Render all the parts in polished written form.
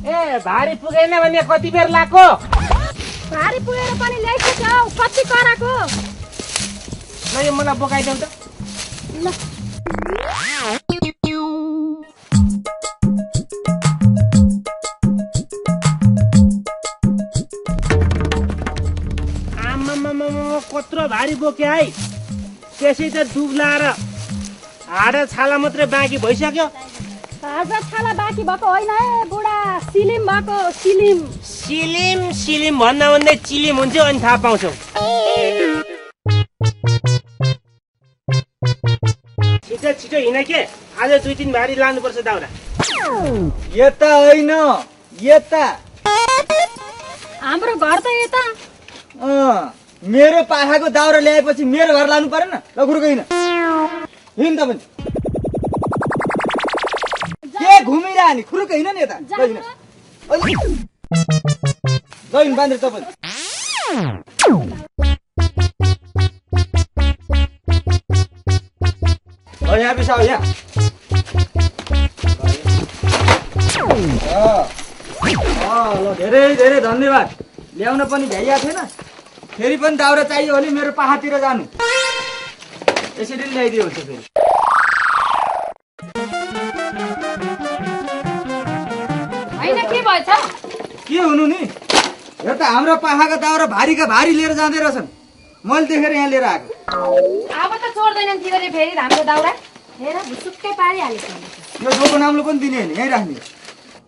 ए भारी पुगेन भने कति बेर लाग्यो? भारी पुगेर पनि ल्याइसक्यो कति कराको। ल यो मलाई बोकाइदेऊ त। ल आम्मामामा कत्रो भारी बोके है। त्यसै त दुब्लाएर हाड छाला मात्रै बाँकी भइसक्यो। हाजा छाला बाँकी भएको होइन है बुढा, सिलिम भएको सिलिम। सिलिम सिलिम भन्दा भन्दै चिलिम हुन्थ्यो अनि थाहा पाउँछौ। छिटो छिटो हिँड के, आज 2-3 भारी लानुपर्छ दाउरा। यता होइन यता। हाम्रो घर त यता। मेरो पाखाको दाउरा ल्याएपछि मेरो घर लानु परेन? ल गुरुको हिँड हिँड त पनि। के घुमिरह नि, खुरुक हिँड नि यता। हिँड बाँधेर तपाईँ। यहाँ बिसाउ यहाँ। ल धेरै धेरै धन्यवाद। ल्याउन पनि भ्याइया थिएन, फेरि पनि दाउरा चाहियो भने मेरो पाखातिर जानु। यसरी ल्याइदियो हुन्छ फेरि। होइन के भएछ? के हुनु नि, यो त हाम्रो पाखाका दाउरा भारीका भारी लिएर जाँदै रहेछन्। मैले देखेर यहाँ लिएर आएको। अब त छोड्दैनन् तिनीहरूले फेरि हाम्रो दाउरा। हेर भुसुक्कै पारिहालेछ। यो डोको नाम्लो पनि दिने होइन, यहीँ राख्ने।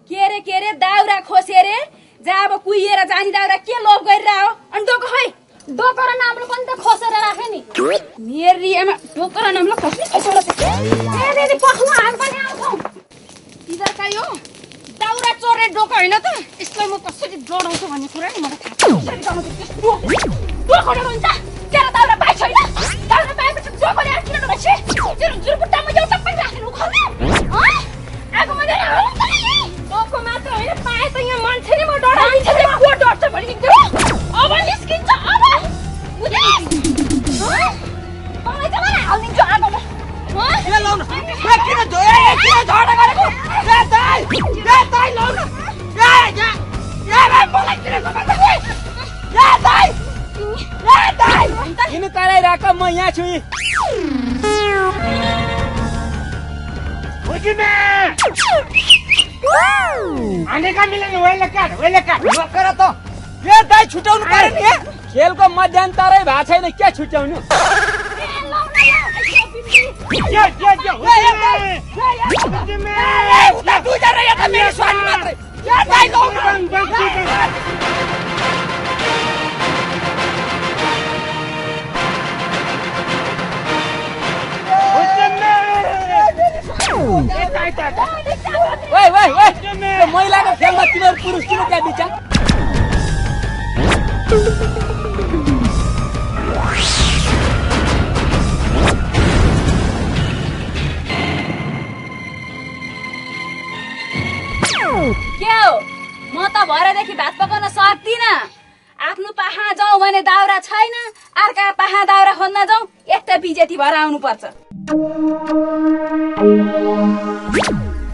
के रे दाउरा खोसे रे, जहाँ अब कुहिएर जाने दाउरा के लोभ गरिरह हो? अनि डोको खै, डोको र नाम्लो पनि त खोसेर राखे नि। मेरीमा डोको र नाम्लो खोस्ने कसैले पख्नु हाम पनि आउँछौ। तिनीहरूका यो दाउरा चोर्ने डोको होइन त, यसलाई म कसरी जोडाउँछु भन्ने कुरा नि मलाई थाहा छ। डोको हुन्छ तेरो दाउरा पाइ छैन। दाउरा पाएपछि डोको ल्याएर किन नभएछ? जुरुपुट्टामा एउटा पनि राख्नु खोल्ने आगो मैले डोको मात्र होइन, पाए त यहाँ मान्छे नै म डराइन्छ। को डर्छ भने अब निस्किन्छ। अब मलाई चाहिँ मलाई हालिदिन्छु आगोमा। किन कराइराख, म यहाँ छु। हानेका मिल्ने वेले काट नकर त। ए दाइ छुटाउनु पर्यो नि। खेलको मध्यान्तरै भएको छैन, के छुट्याउनु? महिलाको खेलमा तिनीहरू पुरुष किन त्यहाँ बिचा? के हो, म त भरेदेखि भात पकाउन सक्दिनँ। आफ्नो पाखा जाउँ भने दाउरा छैन, अर्का पाखा दाउरा खोज्न जाउँ एक त बिजेती भएर आउनु पर्छ।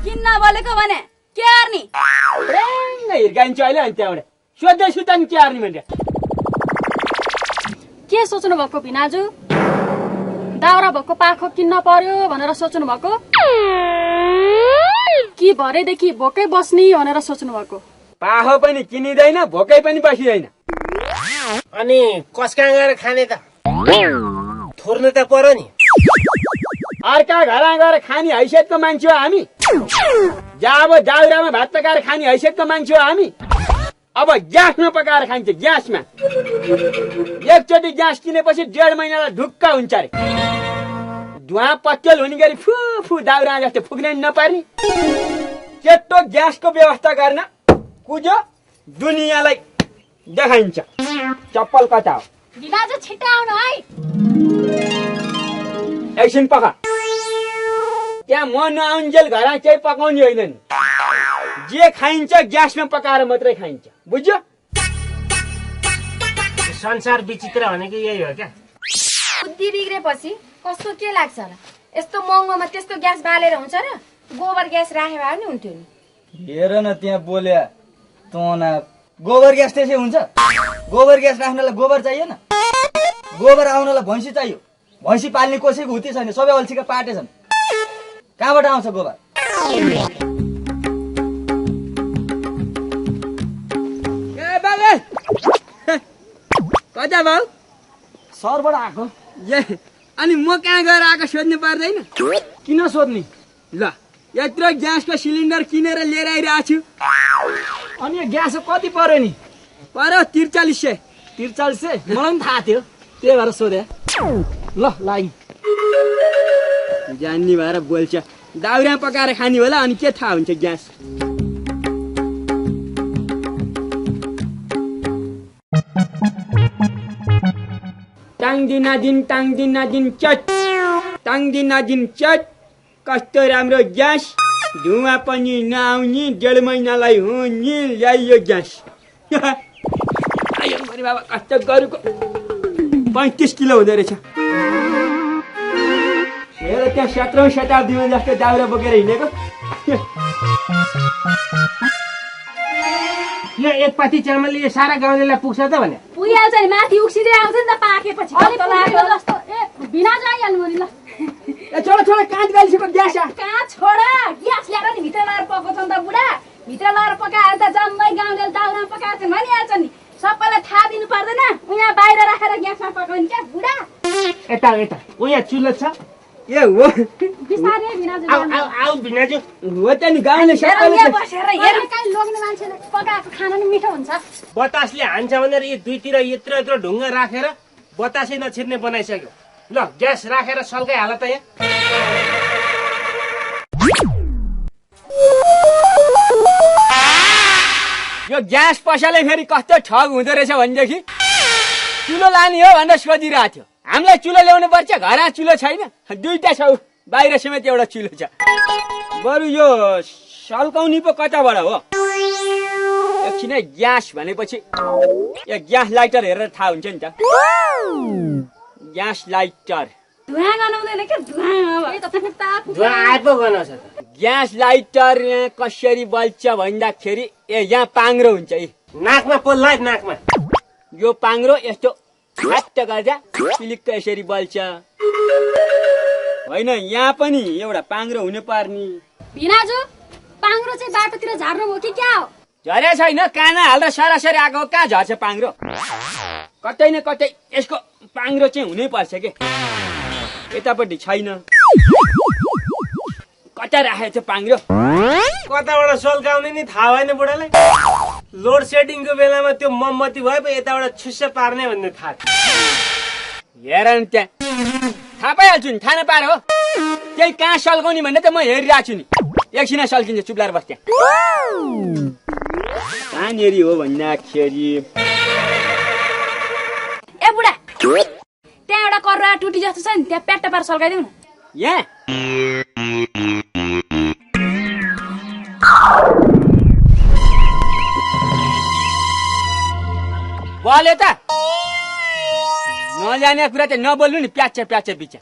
किन्न बोलेको भने के अर्नी? हिर्काइन्छ अहिले अनि त्यहाँबाट सोध्दै सुत्दा नि के अर्नी मैले। के सोच्नु भएको भिनाजु? दाउरा भएको पाखो किन्न पर्यो भनेर सोच्नु भएको कि भरेदेखि भोकै बस्ने भनेर सोच्नु भएको? पाखो पनि किनिँदैन, भोकै पनि बसिँदैन। अनि कसका गएर खाने त? थोर्नु त पर्यो नि। अर्का घरमा गएर खाने हैसियतको मान्छे हो हामी। जब दाउरामा भात पकाएर खाने हैसियतको मान्छे हो हामी। अब ग्यासमा पकाएर खान्छ, ग्यासमा। एकचोटि ग्यास किनेपछि 1.5 महिनालाई ढुक्क हुन्छ अरे। धुवा पत्तेल हुने गरी फु फु दाउरा जस्तो फुक्नै नपार्ने। केटो ग्यासको व्यवस्था गर्न कुजो दुनियाँलाई देखाइन्छ। चप्पल कता हो? भिनाजु छिट्टै आउनु है। एकछिन पका। त्यहाँ म नआउन्जेल घर केही पकाउने होइन नि। जे खाइन्छ ग्यासमा पकाएर मात्रै खाइन्छ, बुझ्यो? संसार विचित्र भनेको यही हो क्या। बुद्धि बिग्रेपछि कस्तो के लाग्छ र? यस्तो महँगोमा त्यस्तो ग्यास बालेर हुन्छ र? गोबर ग्यास राखे भए पनि हुन्थ्यो नि। हेर न त्यहाँ बोल्या तँ गोबर ग्यास त्यसै हुन्छ गोबर ग्यास राख्नलाई गोबर चाहिएन गोबर आउनलाई भैँसी चाहियो भैँसी पाल्ने कसैको हुती छैन सबै अल्छीका पाटे छन् कहाँबाट आउँछ गोबर ए बाबे कता भाउ सरबाट आएको ए अनि म कहाँ गएर आएको सोध्नु पर्दैन किन सोध्ने ल यत्रो ग्यासको सिलिन्डर किनेर लिएर आइरहेको छु अनि यो ग्यास कति पर्यो नि पर 4300 4300 मलाई पनि थाहा थियो त्यही भएर सोधे ल लागि जान्ने भएर बोल्छ दाउरा पकाएर खाने होला अनि के थाहा हुन्छ ग्यास टाङदिन चट कस्तो राम्रो ग्यास धुवा पनि नआउने 1.5 महिनालाई हुने ल्याइयो ग्यास आयो भने बाबा कस्तो गरुको 35 किलो हुँदो रहेछ हेर त्यहाँ 17औं शताब्दीमा जस्तो दाउरा बोकेर हिँडेको यो एक पाती चामलले यो सारा गाउँलेलाई पुग्छ त भने पुगिहाल्छ नि माथि उक्सिँदै आउँछ नि त पाकेपछि जस्तो ए बिना जाइहाल्नु नि ल ए छोरा काँच गालिसको ग्यास कहाँ छोडा ग्यास ल्याएर नि भित्र लगाएर पकाउँछ नि त बुढा भित्र लगाएर पकाएर त जम्मै गाउँले दाउरा पकाएको छ भनिहाल्छ नि सबैलाई थाहा दिनु पर्दैन उहाँ बाहिर राखेर ग्यासमा पकाउने क्या बुढा यता उहाँ चुलो छ ए हो बिस्तारै बिनाजु आऊ भिनाजु हो त नि गाउँले सबैले यहाँ बसेर हेर काहीँ लोग्ने मान्छेले पकाएको खाना नि मिठो हुन्छ बतासले हान्छ भनेर यी दुईतिर यत्रो ढुङ्गा राखेर बतासै नछिर्ने बनाइसक्यो ल ग्यास राखेर सल्काइ हाल त यहाँ यो ग्यास पसले फेरि कस्तो ठग हुँदो रहेछ भनेदेखि चुलो लाने हो भनेर सोधिरहेको थियो हामीलाई चुलो ल्याउनु पर्छ घरमा चुलो छैन दुईटा छ बाहिर समेत एउटा चुलो छ बरु यो सल्काउने पो कताबाट हो एकछिन ग्यास भनेपछि यो ग्यास लाइटर हेरेर थाहा हुन्छ नि त ग्यास लाइटर धुवा गनाउँदैन के धुवा आए पो गनाउँछ त ग्यास लाइटर यहाँ कसरी बल्छ भन्दाखेरि ए यहाँ पाङ्रो हुन्छ है नाकमा पोल्ला नाकमा यो पाङ्रो यस्तो फ्याट गर्दा पिलिक्क यसरी बल्छ होइन यहाँ पनि एउटा पाङ्रो हुनु पर्ने बिनाजु पाङ्रो चाहिँ बाटोतिर झार्नु भयो कि क्या हो झरे छैन काना हालेर सरासरी आएको कहाँ झर्छ पाङ्रो कतै न कतै यसको पाङ्रो चाहिँ हुनै पर्छ के यतापट्टि छैन कता राखेको छ पाङ्रो कताबाट सल्काउने नि थाहा भएन बुढालाई लोड सेडिङको बेलामा त्यो मोमबत्ती भए पो यताबाट छुस्स पार्ने भन्ने थाहा थियो हेर न त्यहाँ थाहा पाइहाल्छु नि थाहा नपाएर हो त्यही कहाँ सल्काउने भन्ने त म हेरिरहेको छु नि एकछिन सल्किन्छ चुप्लाएर बस्छ कहाँनिर हो भन्दाखेरि ए बुढा त्यहाँ एउटा कर्रा टुटी जस्तो छ नि त्यहाँ प्याट्टा पार सल्काइदेऊ न यहाँ बोल्यो त नजाने कुरा चाहिँ नबोल्नु नि प्याच्चा बिचा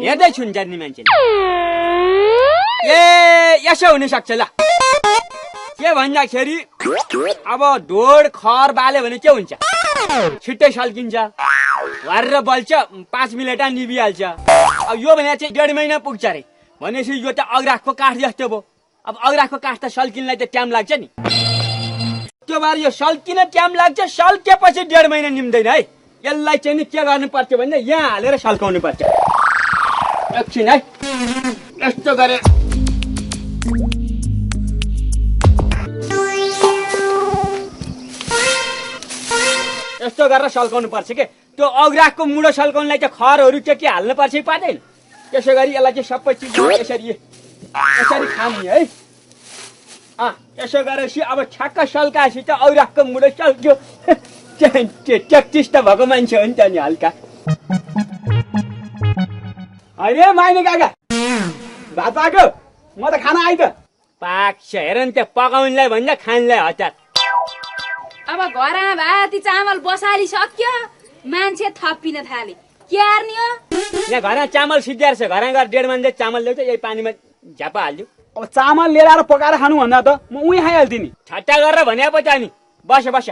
हेर्दैछु नि जान्ने मान्छेले ए यसो हुन सक्छ ल के भन्दाखेरि अब ढोड खर बाल्यो भने के हुन्छ छिट्टै सल्किन्छ घरेर बल्छ 5 मिनटमा निभिहाल्छ अब यो भने चाहिँ 1.5 महिना पुग्छ अरे भनेपछि यो त अग्राखको काठ जस्तो भयो अब अग्राखको काठ त सल्किनलाई त टाइम लाग्छ नि त्यो भएर यो सल्किन टाइम लाग्छ सल्केपछि 1.5 महिना निम्दैन है यसलाई चाहिँ नि के गर्नु पर्छ भन्दा यहाँ हालेर सल्काउनु पर्छ एकछिन है यस्तो गरे यस्तो गरेर सल्काउनु पर्छ के त्यो अग्राखको मुडो सल्काउनलाई चाहिँ खरहरू के हाल्नु पर्छ पर्दैन त्यसै गरी यसलाई चाहिँ सबै चिज यसरी खाने है यसो गरेपछि अब ठ्याक्क सल्काएपछि त अग्राखको मुडो सल्क्यो 33 त भएको मान्छे हो नि त नि हल्का होइन माइने काका भात पाक्यो म त खाना आइ त पाक्छ हेर नि त्यहाँ पकाउनलाई भन्दा खानलाई हतार अब घरमा भाती चामल बसालिसक्यो मान्छे थपिन थाले के हार्ने हो यहाँ घरमा चामल सिद्धिएर छ घरमा गएर 1.5 मन चामल ल्याउँछ यही पानीमा झ्यापा हाल्यो अब चामल लिएर आएर पकाएर खानु भन्दा त म उही खाइहाल्थेँ नि। ठट्टा गरेर भनेपछि अनि बस बस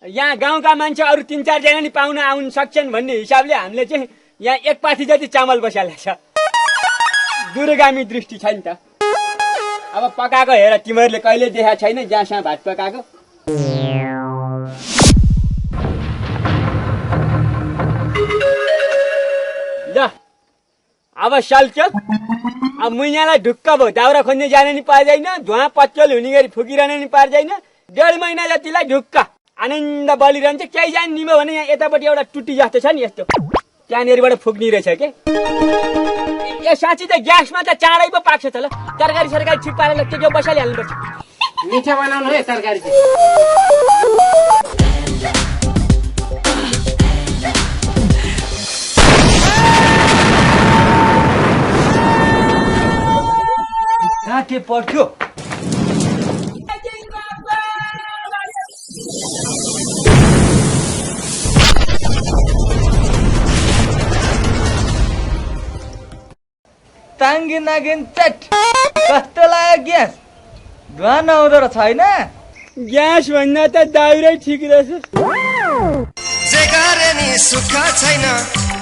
यहाँ गाउँका मान्छे अरू 3-4 जना नि पाउन आउन सक्छन् भन्ने हिसाबले हामीले चाहिँ यहाँ एक पाथी जति चामल बसिहाल्छ। दूरगामी दृष्टि छ नि त। अब पकाएको हेर तिमीहरूले कहिले देखाएको छैन जहाँसँग भात पकाएको। ल अब सल्क्यो। अब मुइनालाई ढुक्क भयो, दाउरा खोज्ने जान नि पार्दैन, धुवा पच्चल हुने गरी फुकिरहन नि पार्दैन। 1.5 महिना जतिलाई ढुक्क आनन्द बलिरहन्छ। केही जान निभ्यो भने यहाँ यतापट्टि एउटा टुट्टी जस्तो छ नि यस्तो, त्यहाँनिरबाट फुक्ने रहेछ के। यो साँच्ची त ग्यासमा त चाँडै पो पाक्छ त। ल तरकारी सरकारी ठिक पारेर त्यो बसालिहाल्नुपर्छ। मिठा बनाउनु है तरकारी चाहिँ। काटे पर्थ्यो। ताङ्गी नागिन चट कस्तो लाग्यो ग्यास? धुवा नआउँदो रहेछ होइन? ग्यास भन्दा त दाउरै ठिक रहेछ। जे गरे नि सुख छैन